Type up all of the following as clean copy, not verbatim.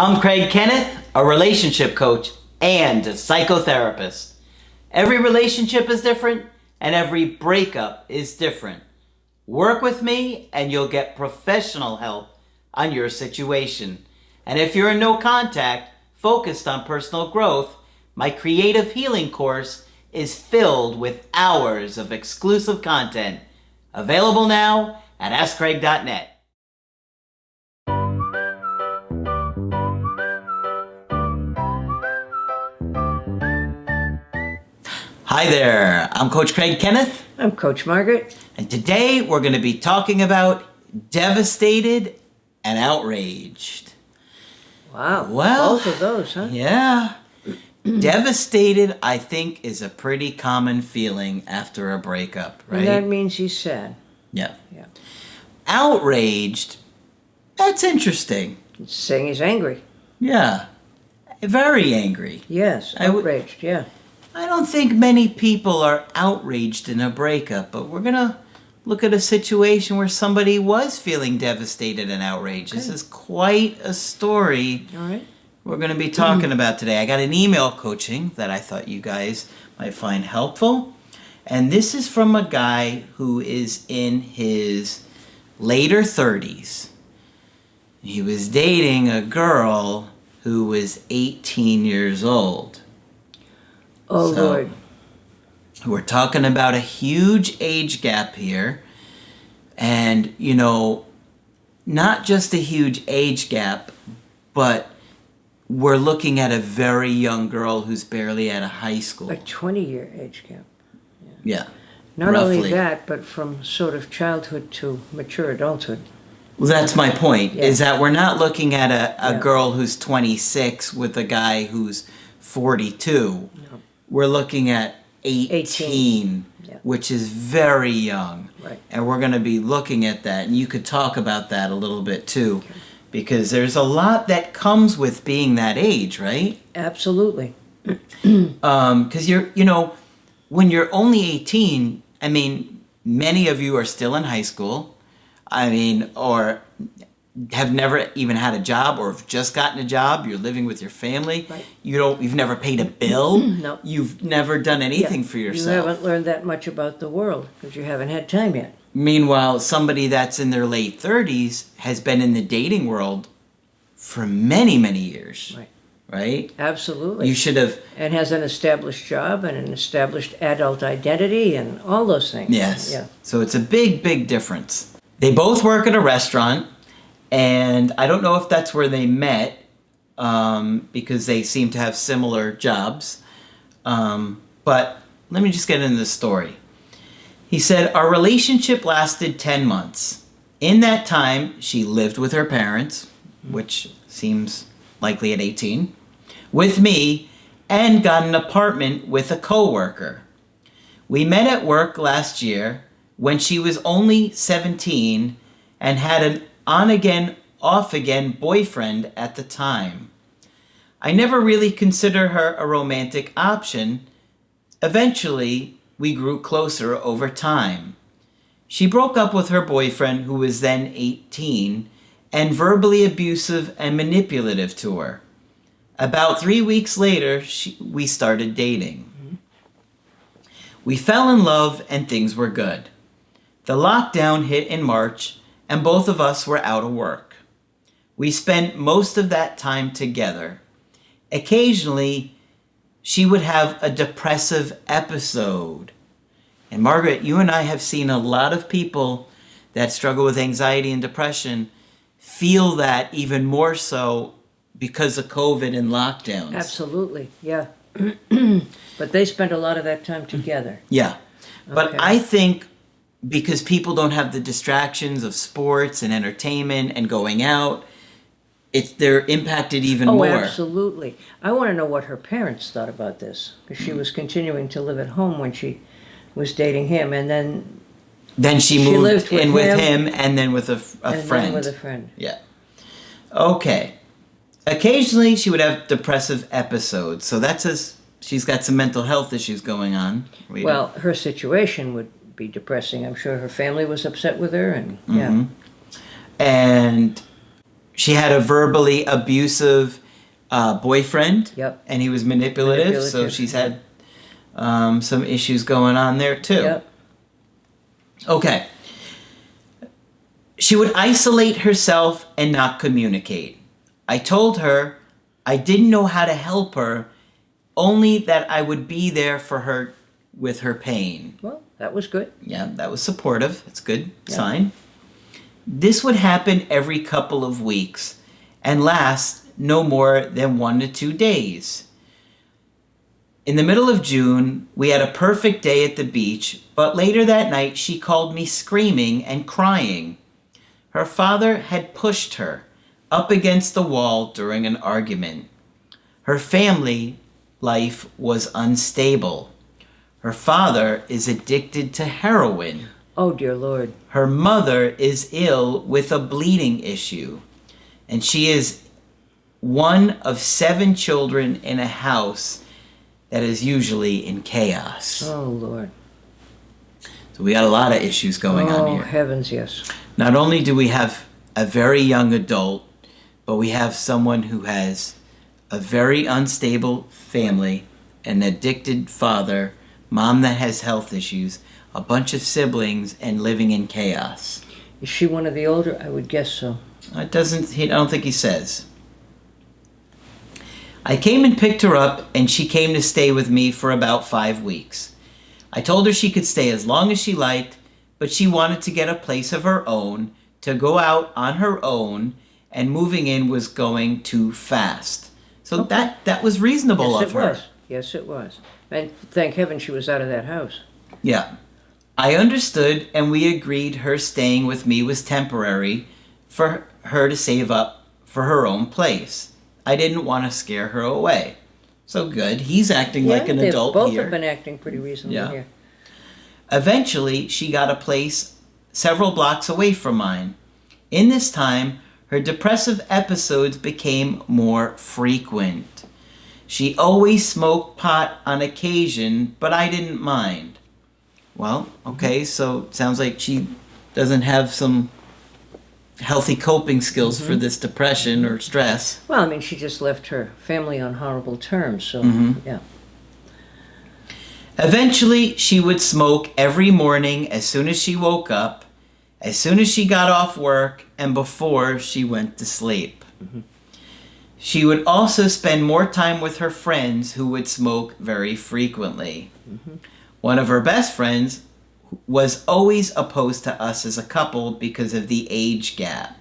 I'm Kenneth, a relationship coach and a psychotherapist. Every relationship is different and every breakup is different. Work with me and you'll get professional help on your situation. And if you're in no contact, focused on personal growth, my creative healing course is filled with hours of exclusive content. Available now at AskCraig.net. Hi there, I'm Coach Kenneth. I'm Coach Margaret. And today we're going to be talking about devastated and outraged. Wow, Well, both of those, huh? Yeah. Devastated, I think, is a pretty common feeling after a breakup, right? And that means he's sad. Yeah. Yeah. Outraged, that's interesting. It's saying he's angry. Yeah. Very angry. Yes, outraged, yeah. I don't think many people are outraged in a breakup, but we're going to look at a situation where somebody was feeling devastated and outraged. Okay. This is quite a story. All right. We're going to be talking about today. I got an email coaching that I thought you guys might find helpful. And this is from a guy who is in his later 30s. He was dating a girl who was 18 years old. Oh, So, Lord. We're talking about a huge age gap here. And, you know, not just a huge age gap, but we're looking at a very young girl who's barely out of high school. A 20-year age gap. Yeah. Not roughly. only that, but from sort of childhood to mature adulthood. Well, that's my point, Yeah. is that we're not looking at a Yeah. girl who's 26 with a guy who's 42. No. We're looking at 18. Yeah. Which is very young. Right. And we're going to be looking at that. And you could talk about that a little bit too. Okay. Because there's a lot that comes with being that age, right? Absolutely. Because when you're only 18, I mean, many of you are still in high school. I mean, or have never even had a job or have just gotten a job. You're living with your family. Right. You've never paid a bill. No. You've never done anything for yourself. You haven't learned that much about the world because you haven't had time yet. Meanwhile, somebody that's in their late 30s has been in the dating world for many, many years. Right. Right? Absolutely. You should have... And has an established job and an established adult identity and all those things. Yes. Yeah. So it's a big, big difference. They both work at a restaurant, and I don't know if that's where they met, because they seem to have similar jobs. But let me just get into the story. He said, our relationship lasted 10 months. In that time, she lived with her parents, which seems likely at 18, with me, and got an apartment with a coworker. We met at work last year when she was only 17 and had an on-again, off-again boyfriend at the time. I never really considered her a romantic option. Eventually, we grew closer over time. She broke up with her boyfriend, who was then 18, and verbally abusive and manipulative to her. About 3 weeks later, we started dating. We fell in love and things were good. The lockdown hit in March and both of us were out of work. We spent most of that time together. Occasionally, she would have a depressive episode. And Margaret, you and I have seen a lot of people that struggle with anxiety and depression feel that even more so because of COVID and lockdowns. Absolutely, yeah. But they spend a lot of that time together. Yeah. But Okay. I think because people don't have the distractions of sports and entertainment and going out, they're impacted even Oh, more. absolutely. I want to know what her parents thought about this, because she was continuing to live at home when she was dating him, and then She lived moved with in with him, him and then with a and friend. then with a friend. Yeah. Okay. Occasionally she would have depressive episodes. So she's got some mental health issues going on. Well, her situation would be depressing. I'm sure her family was upset with her, and yeah. And She had a verbally abusive boyfriend. Yep. And he was manipulative. So she's had some issues going on there too. Yep. Okay. She would isolate herself and not communicate. I told her I didn't know how to help her, only that I would be there for her with her pain. Well, that was good. Yeah, that was supportive. It's a good sign. This would happen every couple of weeks and last no more than 1 to 2 days. In the middle of June, we had a perfect day at the beach, but later that night she called me screaming and crying. Her father had pushed her up against the wall during an argument. Her family life was unstable. Her father is addicted to heroin. Oh, dear Lord. Her mother is ill with a bleeding issue. And she is one of 7 children in a house that is usually in chaos. Oh, Lord. So we got a lot of issues going on here. Oh, heavens, yes. Not only do we have a very young adult, but we have someone who has a very unstable family, an addicted father, mom that has health issues, a bunch of siblings, and living in chaos. Is she one of the older? I would guess so. I don't think he says. I came and picked her up, and she came to stay with me for about 5 weeks. I told her she could stay as long as she liked, but she wanted to get a place of her own, to go out on her own, and moving in was going too fast. So that was reasonable of her. Yes, it was. And thank heaven she was out of that house. Yeah. I understood, and we agreed her staying with me was temporary for her to save up for her own place. I didn't want to scare her away. So good. He's acting like an adult both here. Have been acting pretty reasonably here. Eventually, she got a place several blocks away from mine. In this time, her depressive episodes became more frequent. She always smoked pot on occasion, but I didn't mind. Well, okay, so it sounds like she doesn't have some healthy coping skills for this depression or stress. Well, I mean, she just left her family on horrible terms, so, yeah. Eventually, she would smoke every morning as soon as she woke up, as soon as she got off work, and before she went to sleep. She would also spend more time with her friends who would smoke very frequently. One of her best friends was always opposed to us as a couple because of the age gap.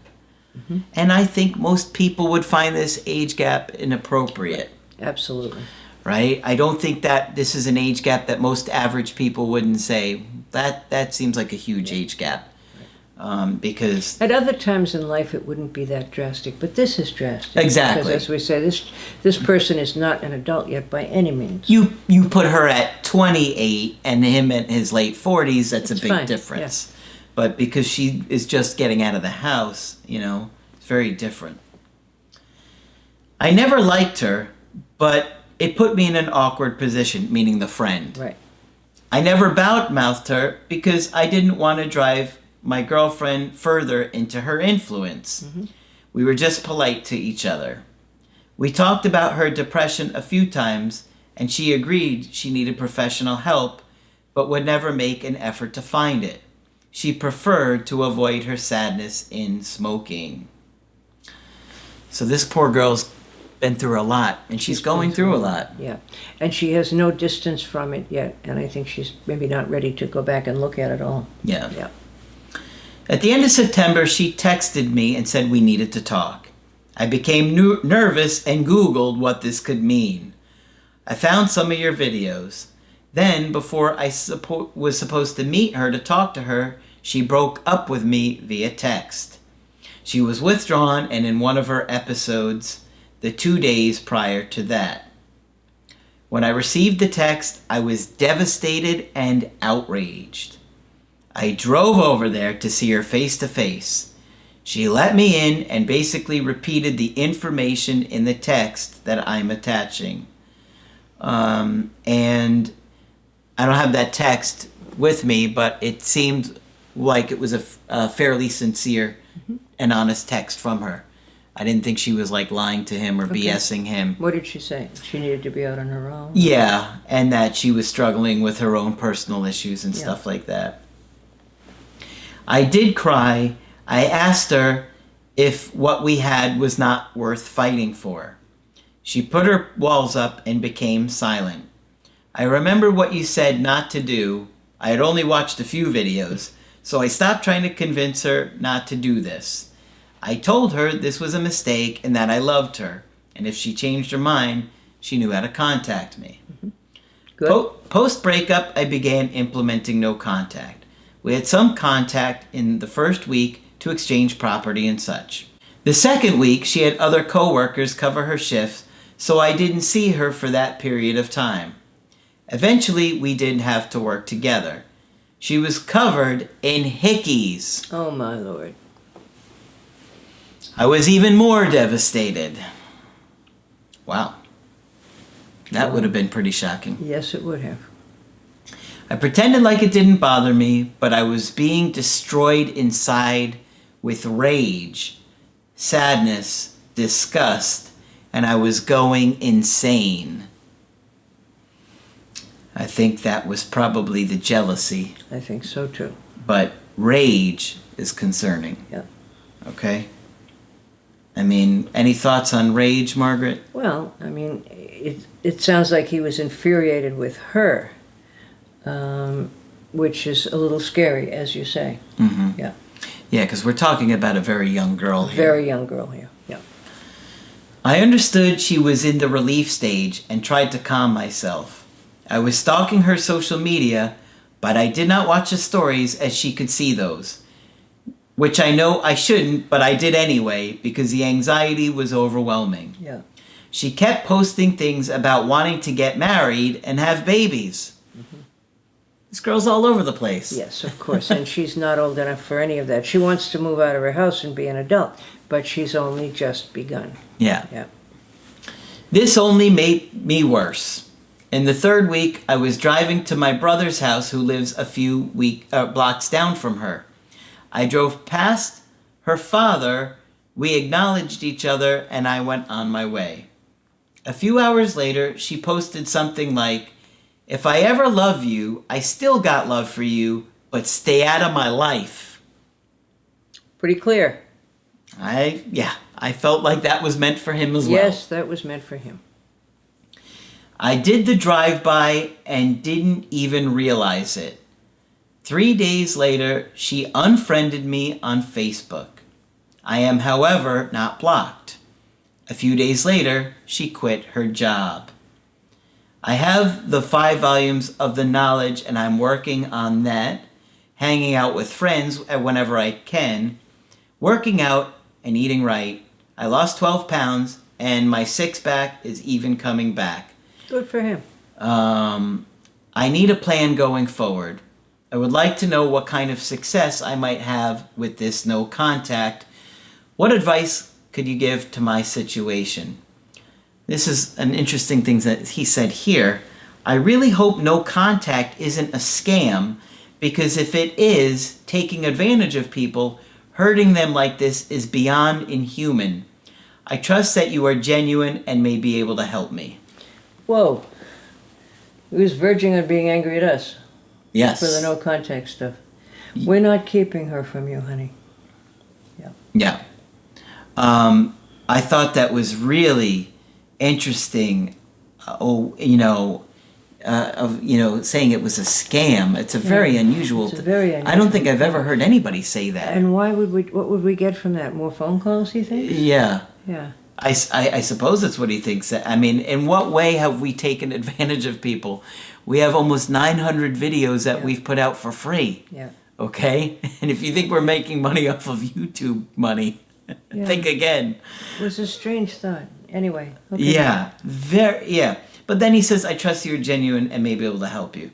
And I think most people would find this age gap inappropriate. Absolutely. Right? I don't think that this is an age gap that most average people wouldn't say, that seems like a huge age gap. Because at other times in life it wouldn't be that drastic, but this is drastic. Exactly. Because as we say, this person is not an adult yet by any means. You put her at 28 and him at his late 40s, that's a big difference. Yeah. But because she is just getting out of the house, it's very different. I never liked her, but it put me in an awkward position, meaning the friend. Right. I never mouthed her because I didn't want to drive my girlfriend further into her influence. We were just polite to each other. We talked about her depression a few times, and she agreed she needed professional help, but would never make an effort to find it. She preferred to avoid her sadness in smoking. So this poor girl's been through a lot, and she's going through a lot. Yeah, and she has no distance from it yet, and I think she's maybe not ready to go back and look at it all. Yeah. At the end of September, she texted me and said we needed to talk. I became nervous and Googled what this could mean. I found some of your videos. Then, before I was supposed to meet her to talk to her, she broke up with me via text. She was withdrawn and in one of her episodes the 2 days prior to that. When I received the text, I was devastated and outraged. I drove over there to see her face to face. She let me in and basically repeated the information in the text that I'm attaching. And I don't have that text with me, but it seemed like it was a fairly sincere and honest text from her. I didn't think she was like lying to him or BSing him. What did she say? She needed to be out on her own? Yeah, and that she was struggling with her own personal issues and stuff like that. I did cry. I asked her if what we had was not worth fighting for. She put her walls up and became silent. I remember what you said not to do. I had only watched a few videos, so I stopped trying to convince her not to do this. I told her this was a mistake and that I loved her, and if she changed her mind, she knew how to contact me. Good. Post-breakup, I began implementing no contact. We had some contact in the first week to exchange property and such. The second week, she had other coworkers cover her shifts, so I didn't see her for that period of time. Eventually, we didn't have to work together. She was covered in hickeys. Oh, my Lord. I was even more devastated. Wow. That would have been pretty shocking. Yes, it would have. I pretended like it didn't bother me, but I was being destroyed inside with rage, sadness, disgust, and I was going insane. I think that was probably the jealousy, I think so, too. but rage is concerning. Yeah. Okay? I mean, any thoughts on rage, Margaret? Well, I mean, it sounds like he was infuriated with her, which is a little scary, as you say. Mm-hmm. Yeah. Yeah, because we're talking about a very young girl here. Very young girl here. Yeah. I understood she was in the relief stage and tried to calm myself. I was stalking her social media, but I did not watch the stories as she could see those. Which I know I shouldn't, but I did anyway because the anxiety was overwhelming. Yeah. She kept posting things about wanting to get married and have babies. Mm-hmm. This girl's all over the place. Yes, of course. And she's not old enough for any of that. She wants to move out of her house and be an adult, but she's only just begun. Yeah. Yeah. This only made me worse. In the third week, I was driving to my brother's house who lives a few blocks down from her. I drove past her father, we acknowledged each other, and I went on my way. A few hours later, she posted something like, "If I ever love you, I still got love for you, but stay out of my life." Pretty clear. I felt like that was meant for him as well. Yes, that was meant for him. I did the drive-by and didn't even realize it. 3 days later, she unfriended me on Facebook. I am, however, not blocked. A few days later, she quit her job. I have the 5 volumes of the knowledge and I'm working on that, hanging out with friends whenever I can, working out and eating right. I lost 12 pounds and my six-pack is even coming back. Good for him. I need a plan going forward. I would like to know what kind of success I might have with this no contact. What advice could you give to my situation? This is an interesting thing that he said here. I really hope no contact isn't a scam, because if it is, taking advantage of people, hurting them like this is beyond inhuman. I trust that you are genuine and may be able to help me. Whoa. He was verging on being angry at us. Yes. For the no contact stuff. We're not keeping her from you, honey. Yeah. Yeah. I thought that was really interesting. Saying it was a scam. It's a very unusual. It's a very unusual. I don't think I've ever heard anybody say that. And what would we get from that? More phone calls, you think? Yeah. Yeah. I suppose that's what he thinks. I mean, in what way have we taken advantage of people? We have almost 900 videos that we've put out for free. Yeah. Okay? And if you think we're making money off of YouTube money, think again. It was a strange thought. Anyway. Okay. Yeah. But then he says, I trust you're genuine and may be able to help you.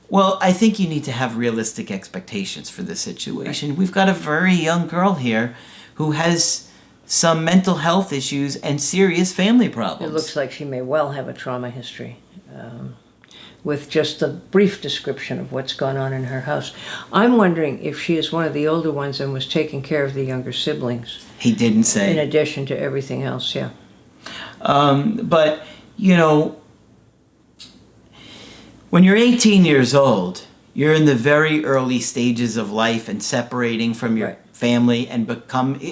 Well, I think you need to have realistic expectations for this situation. Right. We've got a very young girl here who has some mental health issues and serious family problems. It looks like she may well have a trauma history. with just a brief description of what's gone on in her house. I'm wondering if she is one of the older ones and was taking care of the younger siblings. He didn't say. In addition to everything else, yeah. But, you know, when you're 18 years old, you're in the very early stages of life and separating from your family and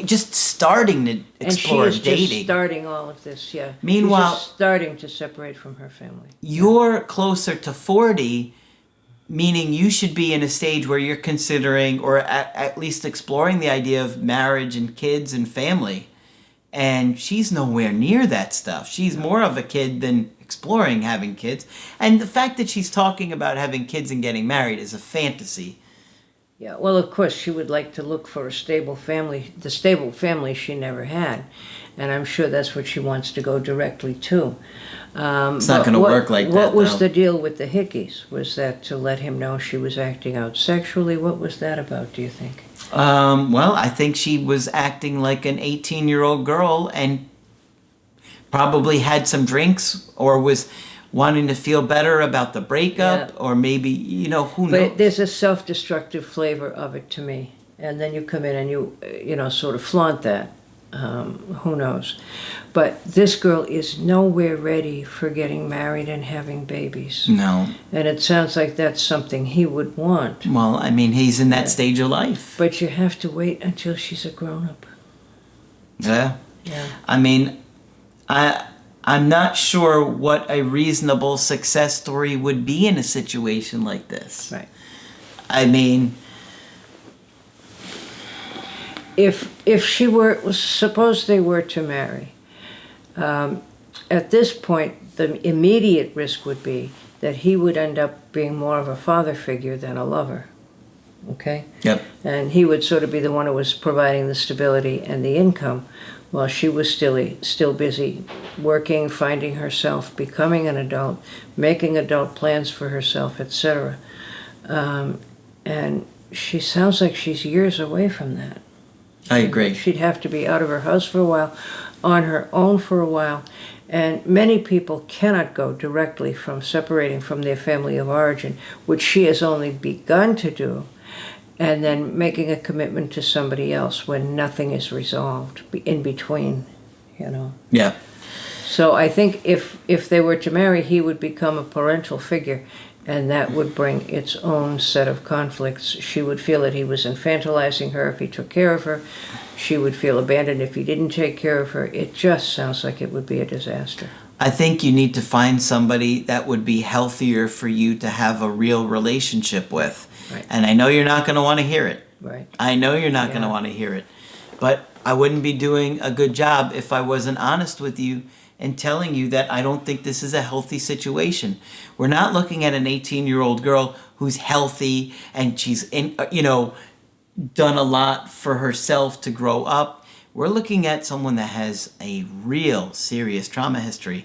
just starting to explore and she is dating. Just starting all of this, yeah. Meanwhile, she's just starting to separate from her family. You're closer to 40, meaning you should be in a stage where you're considering or at least exploring the idea of marriage and kids and family. And she's nowhere near that stuff. She's more of a kid than exploring having kids. And the fact that she's talking about having kids and getting married is a fantasy. Yeah, well, of course, she would like to look for a stable family, the stable family she never had. And I'm sure that's what she wants to go directly to. It's not going to work like that, What was though. the deal with the Hickeys? Was that to let him know she was acting out sexually? What was that about, do you think? Well, I think she was acting like an 18-year-old girl and probably had some drinks or was wanting to feel better about the breakup or maybe, who knows? But there's a self-destructive flavor of it to me. And then you come in and you sort of flaunt that. Who knows? But this girl is nowhere ready for getting married and having babies. No. And it sounds like that's something he would want. Well, I mean, he's in that stage of life. But you have to wait until she's a grown-up. Yeah. Yeah. I mean, I'm not sure what a reasonable success story would be in a situation like this. Right. I mean, if she were, suppose they were to marry, at this point, the immediate risk would be that he would end up being more of a father figure than a lover. Okay? Yep. And he would sort of be the one who was providing the stability and the income, while she was still busy working, finding herself, becoming an adult, making adult plans for herself, etc. And she sounds like she's years away from that. I agree. She'd have to be out of her house for a while, on her own for a while. And many people cannot go directly from separating from their family of origin, which she has only begun to do, and then making a commitment to somebody else when nothing is resolved in between, Yeah. So I think if they were to marry, he would become a parental figure, and that would bring its own set of conflicts. She would feel that he was infantilizing her if he took care of her. She would feel abandoned if he didn't take care of her. It just sounds like it would be a disaster. I think you need to find somebody that would be healthier for you to have a real relationship with. Right. And I know you're not going to want to hear it. Right. I know you're not going to want to hear it. But I wouldn't be doing a good job if I wasn't honest with you and telling you that I don't think this is a healthy situation. We're not looking at an 18-year-old girl who's healthy and she's done a lot for herself to grow up. We're looking at someone that has a real serious trauma history.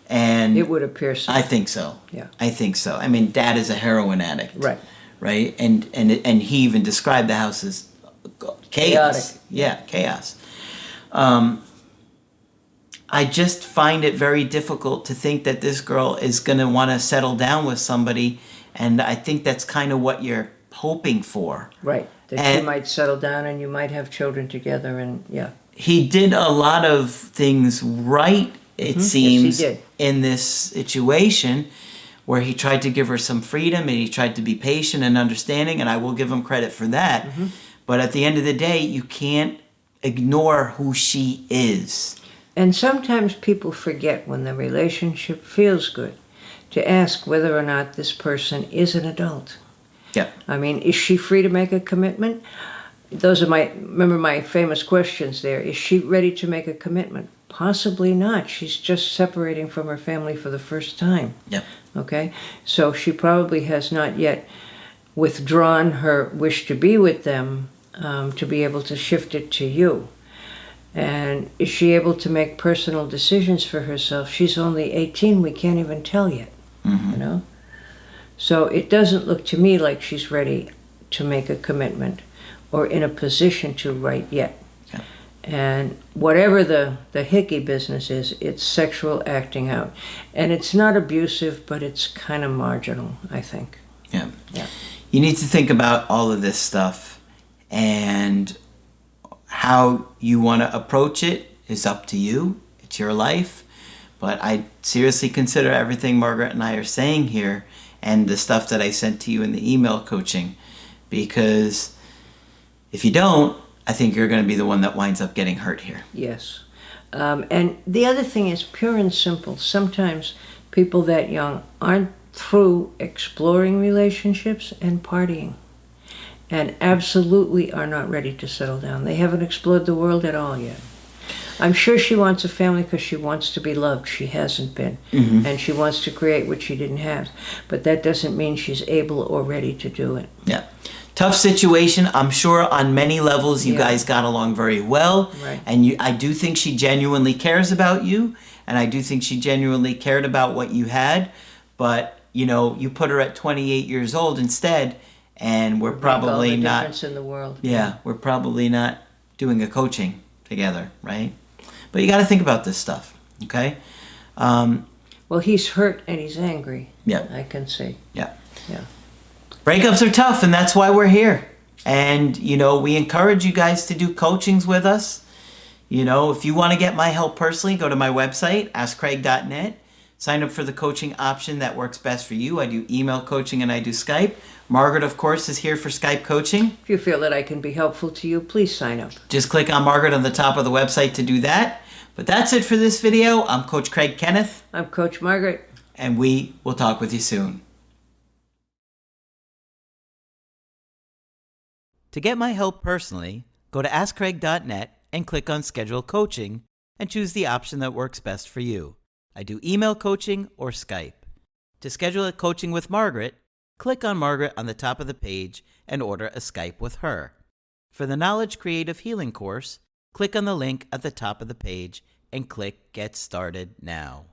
And It would appear so. I think so. Yeah. I think so. I mean, Dad is a heroin addict. Right. Right? And he even described the house as chaos. Chaotic. Yeah, chaos. I just find it very difficult to think that this girl is going to want to settle down with somebody, and I think that's kind of what you're hoping for. Right. That you might settle down and you might have children together, and yeah. He did a lot of things right, it seems, Yes, he did. in this situation, where he tried to give her some freedom and he tried to be patient and understanding, and I will give him credit for that. But at the end of the day, you can't ignore who she is. And sometimes people forget when the relationship feels good to ask whether or not this person is an adult. Yeah. I mean, is she free to make a commitment? Those are remember my famous questions there. Is she ready to make a commitment? Possibly not. She's just separating from her family for the first time. Yeah. Okay? So she probably has not yet withdrawn her wish to be with them to be able to shift it to you. And is she able to make personal decisions for herself? She's only 18. We can't even tell yet. So it doesn't look to me like she's ready to make a commitment or in a position to right yet. Yeah. And whatever the hickey business is, it's sexual acting out. And it's not abusive, but it's kind of marginal, I think. Yeah. Yeah. You need to think about all of this stuff, and how you want to approach it is up to you. It's your life. But I seriously consider everything Margaret and I are saying here and the stuff that I sent to you in the email coaching, because if you don't, I think you're going to be the one that winds up getting hurt here. Yes. And the other thing is pure and simple. Sometimes people that young aren't through exploring relationships and partying, and absolutely are not ready to settle down. They haven't explored the world at all yet. I'm sure she wants a family because she wants to be loved. She hasn't been. And she wants to create what she didn't have. But that doesn't mean she's able or ready to do it. Yeah. Tough situation. I'm sure on many levels you guys got along very well. Right. And I do think she genuinely cares about you. And I do think she genuinely cared about what you had. But, you put her at 28 years old instead. And we're probably all the not. difference in the world. Yeah, we're probably not doing a coaching together, right? But you got to think about this stuff, okay? Well, he's hurt and he's angry. Yeah. I can see. Yeah. Yeah. Breakups are tough, and that's why we're here. And, we encourage you guys to do coachings with us. If you want to get my help personally, go to my website, askcraig.net. Sign up for the coaching option that works best for you. I do email coaching and I do Skype. Margaret, of course, is here for Skype coaching. If you feel that I can be helpful to you, please sign up. Just click on Margaret on the top of the website to do that. But that's it for this video. I'm Coach Craig Kenneth. I'm Coach Margaret. And we will talk with you soon. To get my help personally, go to askcraig.net and click on Schedule Coaching and choose the option that works best for you. I do email coaching or Skype. To schedule a coaching with Margaret, click on Margaret on the top of the page and order a Skype with her. For the Knowledge Creative Healing course, click on the link at the top of the page and click Get Started Now.